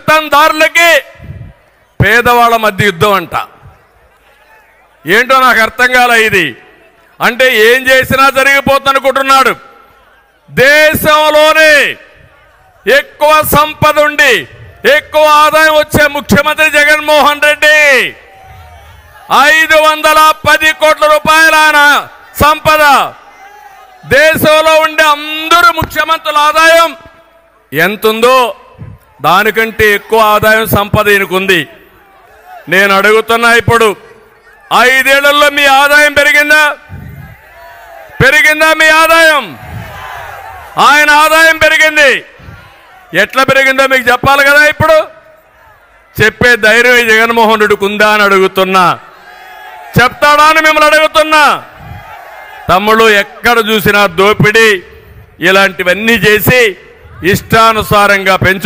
పెత్తందారులకి పేదవాళ్ళ మధ్య యుద్ధం అంట. ఏంటో నాకు అర్థం కాలే ఇది. అంటే ఏం చేసినా జరిగిపోతుందనుకుంటున్నాడు. దేశంలోనే ఎక్కువ సంపద ఉండి ఎక్కువ ఆదాయం వచ్చే ముఖ్యమంత్రి జగన్మోహన్ రెడ్డి 510 కోట్ల రూపాయల సంపద. దేశంలో ఉండే అందరూ ముఖ్యమంత్రుల ఆదాయం ఎంతుందో దానికంటే ఎక్కువ ఆదాయం సంపద ఈయనకుంది. నేను అడుగుతున్నా, ఇప్పుడు 5 ఏళ్లలో మీ ఆదాయం పెరిగిందా? మీ ఆదాయం? ఆయన ఆదాయం పెరిగింది. ఎట్లా పెరిగిందో మీకు చెప్పాలి కదా. ఇప్పుడు చెప్పే ధైర్యం జగన్మోహన్ రెడ్డికి ఉందా అని అడుగుతున్నా. చెప్తాడా అని మిమ్మల్ని అడుగుతున్నా. తమ్ముళ్ళు, ఎక్కడ చూసినా దోపిడీ ఇలాంటివన్నీ చేసి ఇష్టానుసారంగా పెంచు